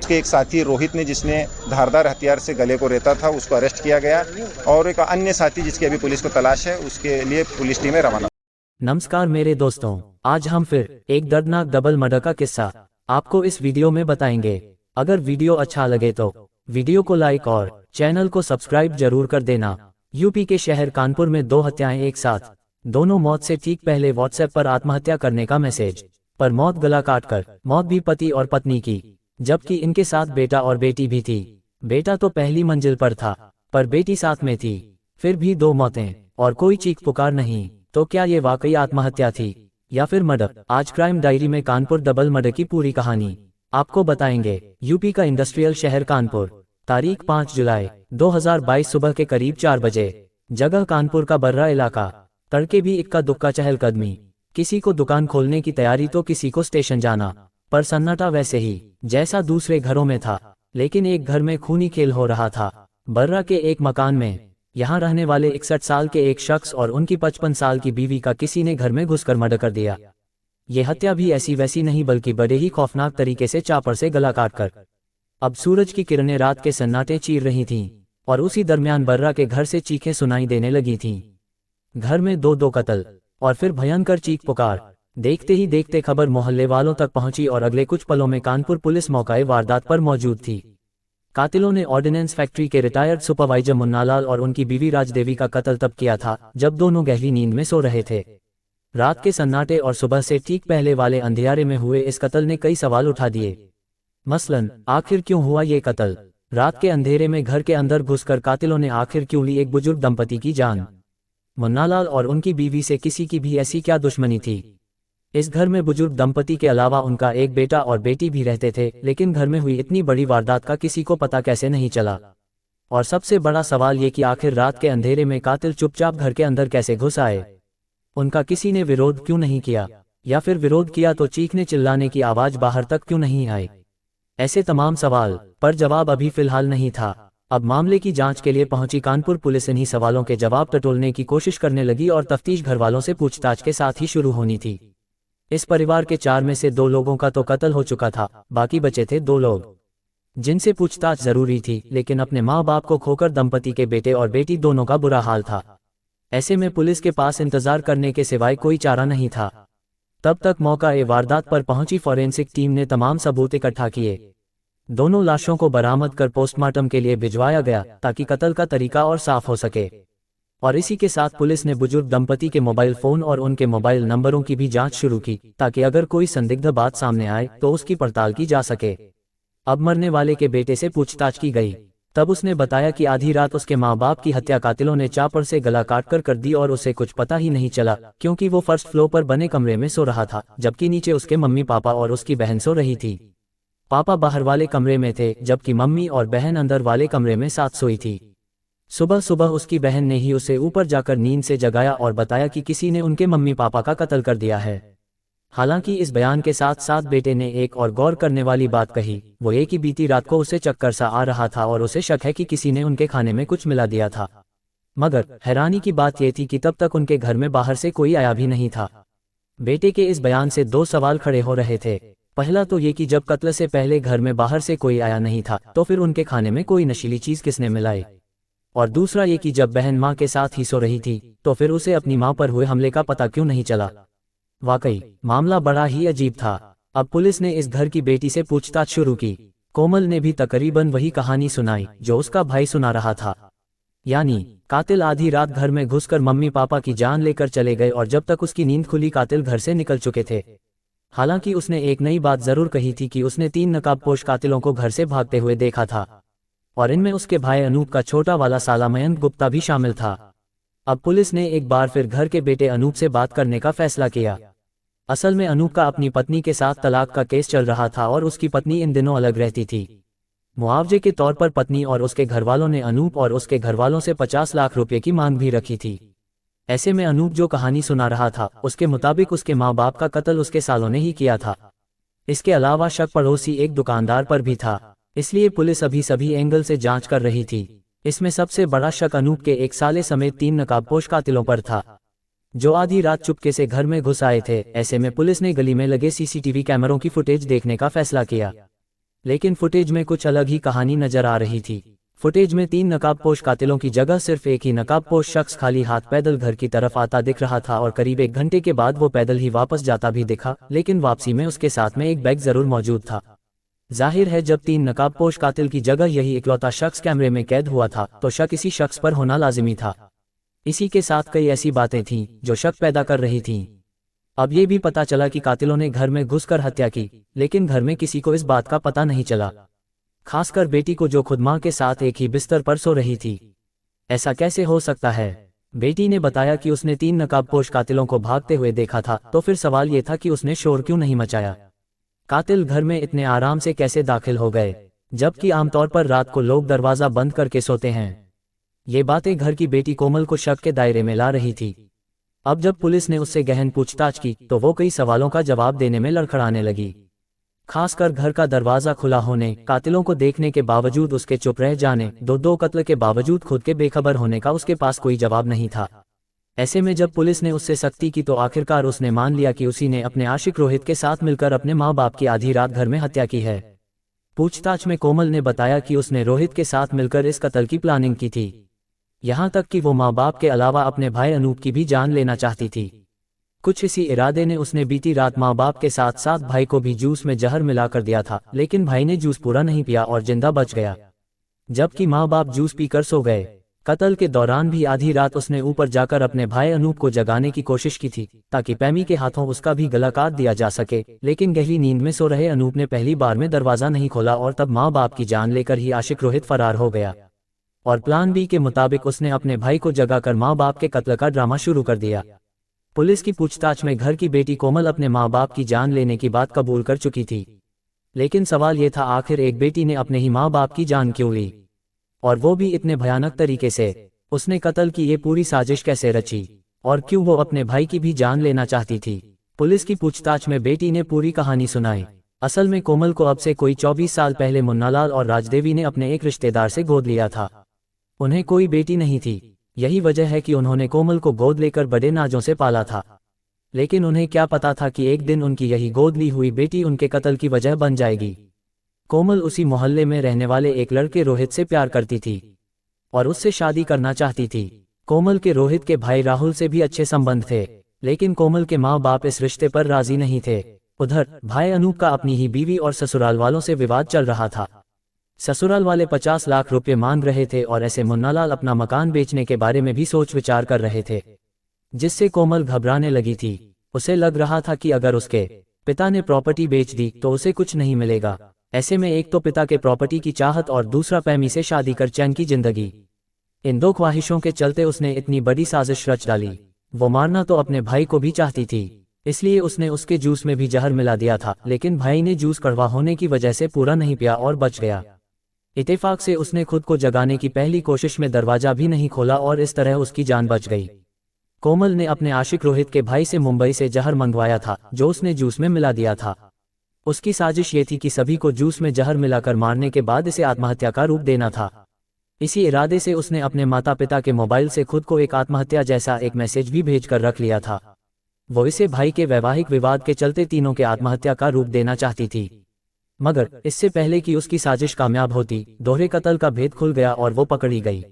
उसके एक साथी रोहित ने, जिसने धारदार हथियार से गले को रेता था, उसको अरेस्ट किया गया। और एक अन्य साथी जिसकी अभी पुलिस को तलाश है, उसके लिए पुलिस टीमें रवाना। नमस्कार मेरे दोस्तों, आज हम फिर एक दर्दनाक डबल मर्डर का किस्सा आपको इस वीडियो में बताएंगे। अगर वीडियो अच्छा लगे तो वीडियो को लाइक और चैनल को सब्सक्राइब जरूर कर देना। यूपी के शहर कानपुर में 2 हत्याएं एक साथ। दोनों मौत से ठीक पहले व्हाट्सएप पर आत्महत्या करने का मैसेज, पर मौत गला काटकर। मौत भी पति और पत्नी की, जबकि इनके साथ बेटा और बेटी भी थी। बेटा तो पहली मंजिल पर था, पर बेटी साथ में थी। फिर भी 2 मौतें और कोई चीख पुकार नहीं। तो क्या ये वाकई आत्महत्या थी या फिर मर्डर? आज क्राइम डायरी में कानपुर डबल मर्डर की पूरी कहानी आपको बताएंगे। यूपी का इंडस्ट्रियल शहर कानपुर, तारीख 5 जुलाई 2022 सुबह के करीब 4 बजे। जगह कानपुर का बर्रा इलाका। तड़के भी इक्का दुक्का चहलकदमी, किसी को दुकान खोलने की तैयारी तो किसी को स्टेशन जाना, पर सन्नाटा वैसे ही जैसा दूसरे घरों में था। लेकिन एक घर में खूनी खेल हो रहा था। बर्रा के एक मकान में यहाँ रहने वाले 61 साल के एक शख्स और उनकी 55 साल की बीवी का किसी ने घर में घुसकर मर्डर कर दिया। ये हत्या भी ऐसी वैसी नहीं, बल्कि बड़े ही खौफनाक तरीके से चापर से गला काटकर। अब सूरज की किरणें रात के सन्नाटे चीर रही थीं, और उसी दरमियान बर्रा के घर से चीखें सुनाई देने लगी थीं। घर में 2 कत्ल और फिर भयंकर चीख पुकार। देखते ही देखते खबर मोहल्ले वालों तक पहुंची और अगले कुछ पलों में कानपुर पुलिस मौके वारदात पर मौजूद थी। कातिलों ने ऑर्डिनेंस फैक्ट्री के रिटायर्ड सुपरवाइजर मुन्नालाल और उनकी बीवी राजदेवी का कत्ल तब किया था जब दोनों गहरी नींद में सो रहे थे। रात के सन्नाटे और सुबह से ठीक पहले वाले अंधियारे में हुए इस कत्ल ने कई सवाल उठा दिए। मसलन, आखिर क्यों हुआ ये कत्ल? रात के अंधेरे में घर के अंदर घुसकर कातिलों ने आखिर क्यों ली एक बुजुर्ग दंपति की जान? मुन्नालाल और उनकी बीवी से किसी की भी ऐसी क्या दुश्मनी थी? इस घर में बुजुर्ग दंपति के अलावा उनका एक बेटा और बेटी भी रहते थे, लेकिन घर में हुई इतनी बड़ी वारदात का किसी को पता कैसे नहीं चला? और सबसे बड़ा सवाल ये कि आखिर रात के अंधेरे में कातिल चुपचाप घर के अंदर कैसे घुस आए? उनका किसी ने विरोध क्यों नहीं किया, या फिर विरोध किया तो चीखने चिल्लाने की आवाज बाहर तक क्यों नहीं आई? ऐसे तमाम सवाल पर जवाब अभी फिलहाल नहीं था। अब मामले की जांच के लिए पहुंची कानपुर पुलिस इन्हीं सवालों के जवाब टटोलने की कोशिश करने लगी और तफ्तीश घरवालों से पूछताछ के साथ ही शुरू होनी थी। इस परिवार के 4 में से 2 लोगों का तो कत्ल हो चुका था, बाकी बचे थे 2 लोग जिनसे पूछताछ जरूरी थी। लेकिन अपने माँ बाप को खोकर दंपति के बेटे और बेटी दोनों का बुरा हाल था। ऐसे में पुलिस के पास इंतजार करने के सिवाय कोई चारा नहीं था। तब तक मौका वारदात पर पहुंची फॉरेंसिक टीम ने तमाम सबूत इकट्ठा किए। दोनों लाशों को बरामद कर पोस्टमार्टम के लिए भिजवाया गया ताकि कत्ल का तरीका और साफ हो सके। और इसी के साथ पुलिस ने बुजुर्ग दंपति के मोबाइल फोन और उनके मोबाइल नंबरों की भी जांच शुरू की, ताकि अगर कोई संदिग्ध बात सामने आए तो उसकी पड़ताल की जा सके। अब मरने वाले के बेटे से पूछताछ की गई, तब उसने बताया कि आधी रात उसके माँ बाप की हत्या कातिलों ने चापर से गला काटकर कर दी और उसे कुछ पता ही नहीं चला, क्योंकि वो फर्स्ट फ्लोर पर बने कमरे में सो रहा था, जबकि नीचे उसके मम्मी पापा और उसकी बहन सो रही थी। पापा बाहर वाले कमरे में थे, जबकि मम्मी और बहन अंदर वाले कमरे में साथ सोई थी। सुबह सुबह उसकी बहन ने ही उसे ऊपर जाकर नींद से जगाया और बताया कि किसी ने उनके मम्मी पापा का कत्ल कर दिया है। हालांकि इस बयान के साथ साथ बेटे ने एक और गौर करने वाली बात कही, वो ये कि बीती रात को उसे चक्कर सा आ रहा था और उसे शक है कि किसी ने उनके खाने में कुछ मिला दिया था। मगर हैरानी की बात यह थी कि तब तक उनके घर में बाहर से कोई आया भी नहीं था। बेटे के इस बयान से 2 सवाल खड़े हो रहे थे। पहला तो ये कि जब कत्ल से पहले घर में बाहर से कोई आया नहीं था तो फिर उनके खाने में कोई नशीली चीज किसने मिलाई? और दूसरा ये कि जब बहन माँ के साथ ही सो रही थी तो फिर उसे अपनी माँ पर हुए हमले का पता क्यों नहीं चला? वाकई मामला बड़ा ही अजीब था। अब पुलिस ने इस घर की बेटी से पूछताछ शुरू की। कोमल ने भी तकरीबन वही कहानी सुनाई जो उसका भाई सुना रहा था, यानी कातिल आधी रात घर में घुसकर मम्मी पापा की जान लेकर चले गए और जब तक उसकी नींद खुली कातिल घर से निकल चुके थे। हालांकि उसने एक नई बात जरूर कही थी कि उसने 3 नकाबपोश कातिलों को घर से भागते हुए देखा था, और इनमें उसके भाई अनूप का छोटा वाला साला मयंक गुप्ता भी शामिल था। अब पुलिस ने एक बार फिर घर के बेटे अनूप से बात करने का फैसला किया। असल में अनूप का अपनी पत्नी के साथ तलाक का केस चल रहा था और उसकी पत्नी इन दिनों अलग रहती थी। मुआवजे के तौर पर पत्नी और उसके घरवालों ने अनूप और उसके घरवालों से 50 लाख रुपए की मांग भी रखी थी। ऐसे में अनूप जो कहानी सुना रहा था उसके मुताबिक उसके माँ बाप का कत्ल उसके सालों ने ही किया था। इसके अलावा शक पड़ोसी एक दुकानदार पर भी था, इसलिए पुलिस अभी सभी एंगल से जांच कर रही थी। इसमें सबसे बड़ा शक अनूप के एक साले समेत 3 नकाबपोश कातिलों पर था, जो आधी रात चुपके से घर में घुस आए थे। ऐसे में पुलिस ने गली में लगे सीसीटीवी कैमरों की फुटेज देखने का फैसला किया। लेकिन फुटेज में कुछ अलग ही कहानी नजर आ रही थी। फुटेज में 3 नकाबपोश कातिलों की जगह सिर्फ एक ही नकाबपोश शख्स खाली हाथ पैदल घर की तरफ आता दिख रहा था और करीब 1 घंटे के बाद वो पैदल ही वापस जाता भी दिखा, लेकिन वापसी में उसके साथ में एक बैग जरूर मौजूद था। जाहिर है जब 3 नकाबपोश कातिल की जगह यही इकलौता शख्स कैमरे में कैद हुआ था तो शक इसी शख्स पर होना लाजिमी था। इसी के साथ कई ऐसी बातें थीं जो शक पैदा कर रही थीं। अब ये भी पता चला कि कातिलों ने घर में घुसकर हत्या की, लेकिन घर में किसी को इस बात का पता नहीं चला, खासकर बेटी को जो खुद मां के साथ एक ही बिस्तर पर सो रही थी। ऐसा कैसे हो सकता है? बेटी ने बताया कि उसने 3 नकाबपोश कातिलों को भागते हुए देखा था, तो फिर सवाल ये था कि उसने शोर क्यों नहीं मचाया। कातिल घर में इतने आराम से कैसे दाखिल हो गए, जबकि आमतौर पर रात को लोग दरवाजा बंद करके सोते हैं। ये बातें घर की बेटी कोमल को शक के दायरे में ला रही थी। अब जब पुलिस ने उससे गहन पूछताछ की तो वो कई सवालों का जवाब देने में लड़खड़ाने लगी। खासकर घर का दरवाजा खुला होने, कातिलों को देखने के बावजूद उसके चुप रह जाने, दो कत्ल के बावजूद खुद के बेखबर होने का उसके पास कोई जवाब नहीं था। ऐसे में जब पुलिस ने उससे सख्ती की तो आखिरकार उसने मान लिया कि उसी ने अपने आशिक रोहित के साथ मिलकर अपने माँ बाप की आधी रात घर में हत्या की है। पूछताछ में कोमल ने बताया कि उसने रोहित के साथ मिलकर इस कत्ल की प्लानिंग की थी, यहाँ तक कि वो माँ बाप के अलावा अपने भाई अनूप की भी जान लेना चाहती थी। कुछ इसी इरादे ने उसने बीती रात माँ बाप के साथ साथ भाई को भी जूस में जहर मिला कर दिया था, लेकिन भाई ने जूस पूरा नहीं पिया और जिंदा बच गया, जबकि माँ बाप जूस पीकर सो गए। कत्ल के दौरान भी आधी रात उसने ऊपर जाकर अपने भाई अनूप को जगाने की कोशिश की थी ताकि पैमी के हाथों उसका भी गला काट दिया जा सके, लेकिन गहरी नींद में सो रहे अनूप ने पहली बार में दरवाजा नहीं खोला और तब माँ बाप की जान लेकर ही आशिक रोहित फरार हो गया और प्लान बी के मुताबिक उसने अपने भाई को जगाकर माँ बाप के कत्ल का ड्रामा शुरू कर दिया। पुलिस की पूछताछ में घर की बेटी कोमल अपने माँ बाप की जान लेने की बात कबूल कर चुकी थी, लेकिन सवाल ये था आखिर एक बेटी ने अपने ही माँ बाप की जान क्यों ली, और वो भी इतने भयानक तरीके से। उसने कत्ल की ये पूरी साजिश कैसे रची और क्यों वो अपने भाई की भी जान लेना चाहती थी। पुलिस की पूछताछ में बेटी ने पूरी कहानी सुनाई। असल में कोमल को अब से कोई 24 साल पहले मुन्नालाल और राजदेवी ने अपने एक रिश्तेदार से गोद लिया था। उन्हें कोई बेटी नहीं थी, यही वजह है कि उन्होंने कोमल को गोद लेकर बड़े नाजों से पाला था, लेकिन उन्हें क्या पता था कि एक दिन उनकी यही गोद ली हुई बेटी उनके कत्ल की वजह बन जाएगी। कोमल उसी मोहल्ले में रहने वाले एक लड़के रोहित से प्यार करती थी और उससे शादी करना चाहती थी। कोमल के रोहित के भाई राहुल से भी अच्छे संबंध थे, लेकिन कोमल के माँ बाप इस रिश्ते पर राजी नहीं थे। उधर भाई अनूप का अपनी ही बीवी और ससुराल वालों से विवाद चल रहा था। ससुराल वाले 50 लाख रुपए मांग रहे थे और ऐसे मुन्नालाल अपना मकान बेचने के बारे में भी सोच विचार कर रहे थे, जिससे कोमल घबराने लगी थी। उसे लग रहा था कि अगर उसके पिता ने प्रॉपर्टी बेच दी तो उसे कुछ नहीं मिलेगा। ऐसे में एक तो पिता के प्रॉपर्टी की चाहत और दूसरा पैमी से शादी कर चैन की जिंदगी, इन दो ख्वाहिशों के चलते उसने इतनी बड़ी साजिश रच डाली। वो मारना तो अपने भाई को भी चाहती थी, इसलिए उसने उसके जूस में भी जहर मिला दिया था, लेकिन भाई ने जूस कड़वा होने की वजह से पूरा नहीं पिया और बच गया। इत्तेफाक से उसने खुद को जगाने की पहली कोशिश में दरवाजा भी नहीं खोला और इस तरह उसकी जान बच गई। कोमल ने अपने आशिक रोहित के भाई से मुंबई से जहर मंगवाया था जो उसने जूस में मिला दिया था। उसकी साजिश ये थी कि सभी को जूस में जहर मिलाकर मारने के बाद इसे आत्महत्या का रूप देना था। इसी इरादे से उसने अपने माता पिता के मोबाइल से खुद को एक आत्महत्या जैसा एक मैसेज भी भेजकर रख लिया था। वो इसे भाई के वैवाहिक विवाद के चलते तीनों के आत्महत्या का रूप देना चाहती थी, मगर इससे पहले कि उसकी साजिश कामयाब होती, दोहरे कत्ल का भेद खुल गया और वो पकड़ी गई।